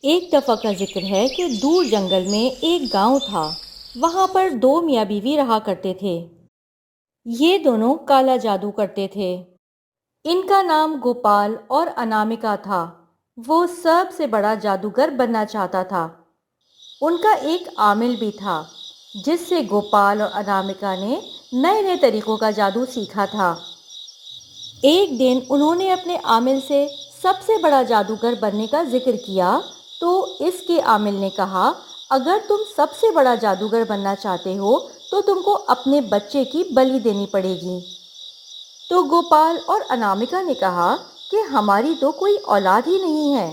एक दफ़ा का जिक्र है कि दूर जंगल में एक गांव था। वहां पर दो मियाँ बीवी रहा करते थे। ये दोनों काला जादू करते थे। इनका नाम गोपाल और अनामिका था। वो सबसे बड़ा जादूगर बनना चाहता था। उनका एक आमिल भी था, जिससे गोपाल और अनामिका ने नए नए तरीकों का जादू सीखा था। एक दिन उन्होंने अपने आमिल से सबसे बड़ा जादूगर बनने का जिक्र किया, तो इसके आमिल ने कहा, अगर तुम सबसे बड़ा जादूगर बनना चाहते हो तो तुमको अपने बच्चे की बलि देनी पड़ेगी। तो गोपाल और अनामिका ने कहा कि हमारी तो कोई औलाद ही नहीं है।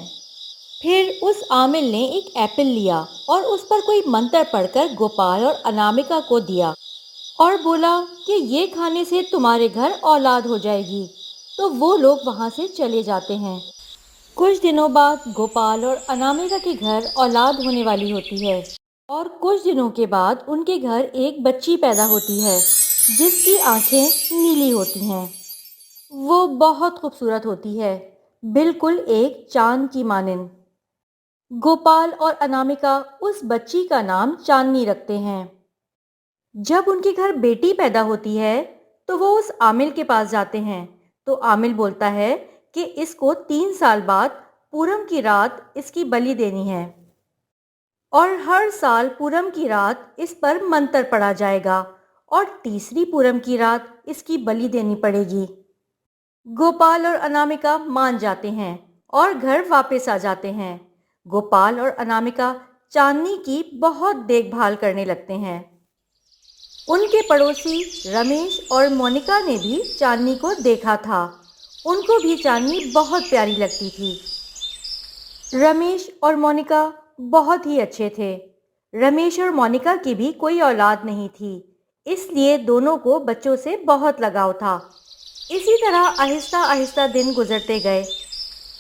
फिर उस आमिल ने एक एप्पल लिया और उस पर कोई मंत्र पढ़कर गोपाल और अनामिका को दिया और बोला कि ये खाने से तुम्हारे घर औलाद हो जाएगी। तो वो लोग वहाँ से चले जाते हैं। कुछ दिनों बाद गोपाल और अनामिका के घर औलाद होने वाली होती है और कुछ दिनों के बाद उनके घर एक बच्ची पैदा होती है, जिसकी आंखें नीली होती हैं। वो बहुत खूबसूरत होती है, बिल्कुल एक चांद की मानिंद। गोपाल और अनामिका उस बच्ची का नाम चांदनी रखते हैं। जब उनके घर बेटी पैदा होती है तो वो उस आमिल के पास जाते हैं। तो आमिल बोलता है कि इसको 3 साल बाद पूरम की रात इसकी बलि देनी है और हर साल पूरम की रात इस पर मंत्र पढ़ा जाएगा और तीसरी पूरम की रात इसकी बलि देनी पड़ेगी। गोपाल और अनामिका मान जाते हैं और घर वापस आ जाते हैं। गोपाल और अनामिका चांदनी की बहुत देखभाल करने लगते हैं। उनके पड़ोसी रमेश और मोनिका ने भी चांदनी को देखा था। उनको भी चांदनी बहुत प्यारी लगती थी। रमेश और मोनिका बहुत ही अच्छे थे। रमेश और मोनिका की भी कोई औलाद नहीं थी, इसलिए दोनों को बच्चों से बहुत लगाव था। इसी तरह आहिस्ता आहिस्ता दिन गुजरते गए।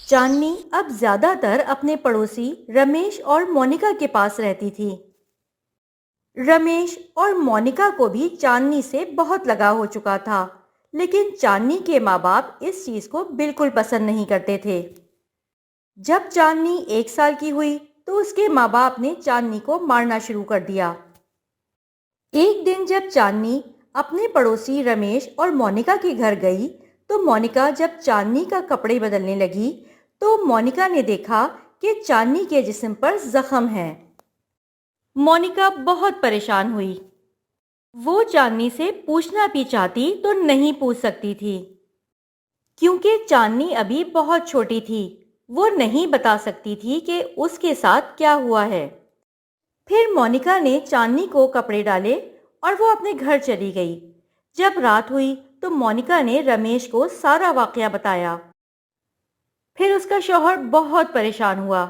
चांदनी अब ज़्यादातर अपने पड़ोसी रमेश और मोनिका के पास रहती थी। रमेश और मोनिका को भी चांदनी से बहुत लगाव हो चुका था, लेकिन चांदनी के माँ बाप इस चीज़ को बिल्कुल पसंद नहीं करते थे। जब चांदनी 1 साल की हुई तो उसके माँ बाप ने चांदनी को मारना शुरू कर दिया। एक दिन जब चांदनी अपने पड़ोसी रमेश और मोनिका के घर गई तो मोनिका जब चांदनी का कपड़े बदलने लगी तो मोनिका ने देखा कि चांदनी के जिस्म पर जख्म है। मोनिका बहुत परेशान हुई। वो चांदनी से पूछना भी चाहती तो नहीं पूछ सकती थी, क्योंकि चांदनी अभी बहुत छोटी थी। वो नहीं बता सकती थी कि उसके साथ क्या हुआ है। फिर मोनिका ने चांदनी को कपड़े डाले और वो अपने घर चली गई। जब रात हुई तो मोनिका ने रमेश को सारा वाकया बताया। फिर उसका शौहर बहुत परेशान हुआ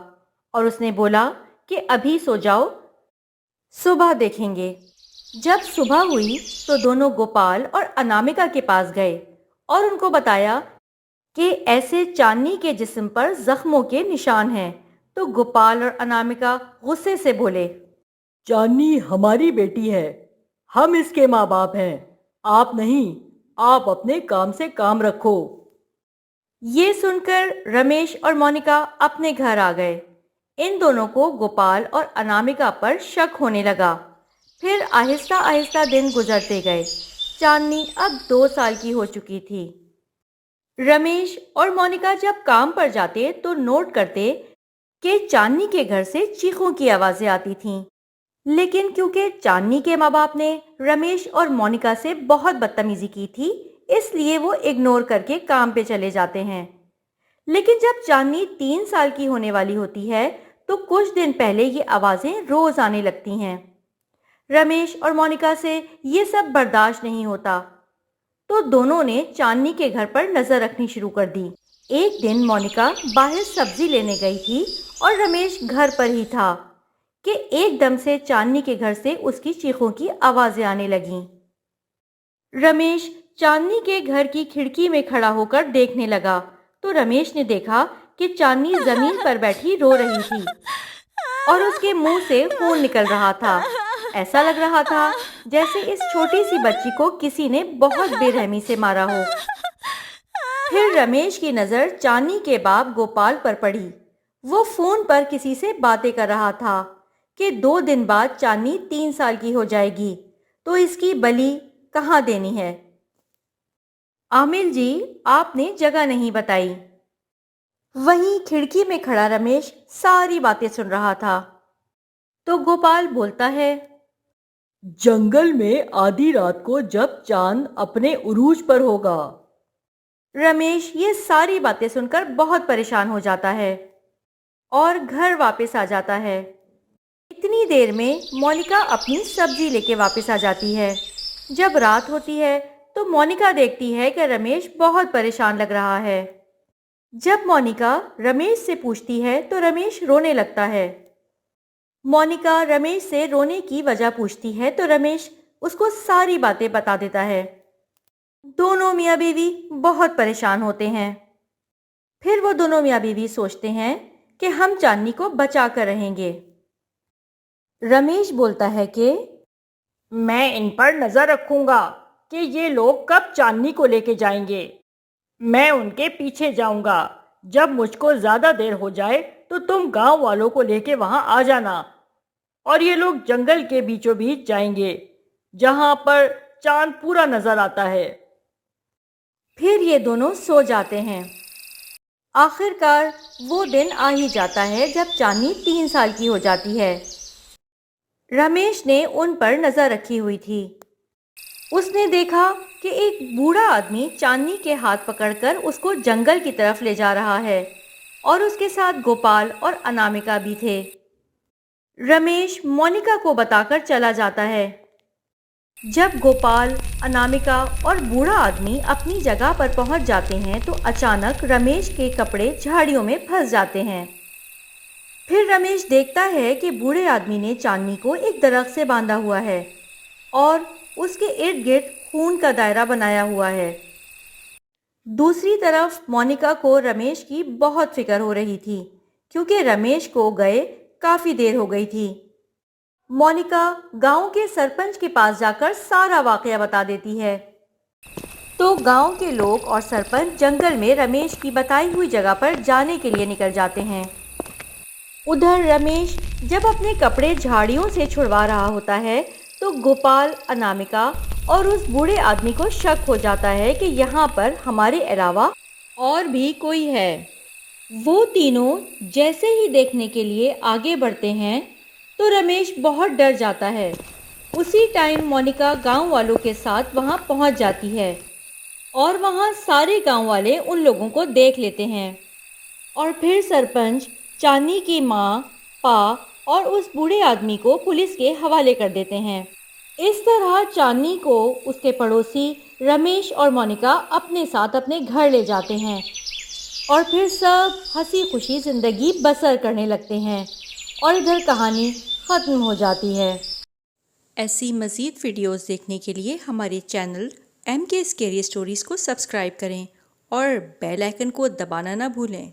और उसने बोला कि अभी सो जाओ, सुबह देखेंगे। जब सुबह हुई तो दोनों गोपाल और अनामिका के पास गए और उनको बताया कि ऐसे चांदनी के जिस्म पर जख्मों के निशान हैं। तो गोपाल और अनामिका गुस्से से बोले, चांदनी हमारी बेटी है, हम इसके माँ बाप हैं, आप नहीं। आप अपने काम से काम रखो। ये सुनकर रमेश और मोनिका अपने घर आ गए। इन दोनों को गोपाल और अनामिका पर शक होने लगा। फिर आहिस्ता आहिस्ता दिन गुजरते गए। चांदनी अब 2 साल की हो चुकी थी। रमेश और मोनिका जब काम पर जाते तो नोट करते कि चांदनी के घर से चीखों की आवाजें आती थीं। लेकिन क्योंकि चांदनी के माँ बाप ने रमेश और मोनिका से बहुत बदतमीजी की थी, इसलिए वो इग्नोर करके काम पे चले जाते हैं। लेकिन जब चांदनी 3 साल की होने वाली होती है तो कुछ दिन पहले ये आवाजें रोज आने लगती हैं। रमेश और मोनिका से ये सब बर्दाश्त नहीं होता, तो दोनों ने चांदनी के घर पर नजर रखनी शुरू कर दी। एक दिन मोनिका बाहर सब्जी लेने गई थी और रमेश घर पर ही था कि एकदम से चांदनी के घर से उसकी चीखों की आवाजें आने लगीं। रमेश चांदनी के घर की खिड़की में खड़ा होकर देखने लगा तो रमेश ने देखा कि चांदनी जमीन पर बैठी रो रही थी और उसके मुंह से खून निकल रहा था। ऐसा लग रहा था जैसे इस छोटी सी बच्ची को किसी ने बहुत बेरहमी से मारा हो। फिर रमेश की नज़र चांदनी के बाप गोपाल पर पड़ी। वो फोन पर किसी से बातें कर रहा था कि 2 दिन बाद चांदनी 3 साल की हो जाएगी, तो इसकी बलि कहाँ देनी है। आमिर जी, आपने जगह नहीं बताई। वहीं खिड़की में खड़ा रमेश सारी बातें सुन रहा था। तो गोपाल बोलता है, जंगल में आधी रात को जब चांद अपने उरूज पर होगा। रमेश ये सारी बातें सुनकर बहुत परेशान हो जाता है और घर वापस आ जाता है। इतनी देर में मोनिका अपनी सब्जी लेके वापस आ जाती है। जब रात होती है तो मोनिका देखती है कि रमेश बहुत परेशान लग रहा है। जब मोनिका रमेश से पूछती है तो रमेश रोने लगता है। मोनिका रमेश से रोने की वजह पूछती है तो रमेश उसको सारी बातें बता देता है। दोनों मियाँ बीवी बहुत परेशान होते हैं। फिर वो दोनों मियाँ बीवी सोचते हैं कि हम चांदनी को बचा कर रहेंगे। रमेश बोलता है कि मैं इन पर नजर रखूंगा कि ये लोग कब चांदनी को लेके जाएंगे। मैं उनके पीछे जाऊंगा। जब मुझको ज्यादा देर हो जाए तो तुम गांव वालों को लेके वहां आ जाना। और ये लोग जंगल के बीचों बीच जाएंगे जहां पर चांद पूरा नजर आता है। फिर ये दोनों सो जाते हैं। आखिरकार वो दिन आ ही जाता है जब चांदनी 3 साल की हो जाती है। रमेश ने उन पर नजर रखी हुई थी। उसने देखा कि एक बूढ़ा आदमी चांदनी के हाथ पकड़कर उसको जंगल की तरफ ले जा रहा है और उसके साथ गोपाल और अनामिका भी थे। रमेश मोनिका को बताकर चला जाता है। जब गोपाल, अनामिका और बूढ़ा आदमी अपनी जगह पर पहुंच जाते हैं तो अचानक रमेश के कपड़े झाड़ियों में फंस जाते हैं। फिर रमेश देखता है कि बूढ़े आदमी ने चांदनी को एक दरख्त से बांधा हुआ है और उसके इर्द गिर्द खून का दायरा बनाया हुआ है। दूसरी तरफ मोनिका को रमेश की बहुत फिक्र हो रही थी क्योंकि रमेश को गए काफ़ी देर हो गई थी। मोनिका गांव के सरपंच के पास जाकर सारा वाकया बता देती है। तो गांव के लोग और सरपंच जंगल में रमेश की बताई हुई जगह पर जाने के लिए निकल जाते हैं। उधर रमेश जब अपने कपड़े झाड़ियों से छुड़वा रहा होता है तो गोपाल, अनामिका और उस बूढ़े आदमी को शक हो जाता है कि यहाँ पर हमारे अलावा और भी कोई है। वो तीनों जैसे ही देखने के लिए आगे बढ़ते हैं तो रमेश बहुत डर जाता है। उसी टाइम मोनिका गांव वालों के साथ वहां पहुंच जाती है और वहां सारे गांव वाले उन लोगों को देख लेते हैं और फिर सरपंच चांदनी की माँ, पा और उस बूढ़े आदमी को पुलिस के हवाले कर देते हैं। इस तरह चांदनी को उसके पड़ोसी रमेश और मोनिका अपने साथ अपने घर ले जाते हैं और फिर सब हंसी खुशी ज़िंदगी बसर करने लगते हैं और इधर कहानी ख़त्म हो जाती है। ऐसी मज़ीद वीडियोज़ देखने के लिए हमारे चैनल MK स्केरी स्टोरीज़ को सब्सक्राइब करें और बेल आइकन को दबाना ना भूलें।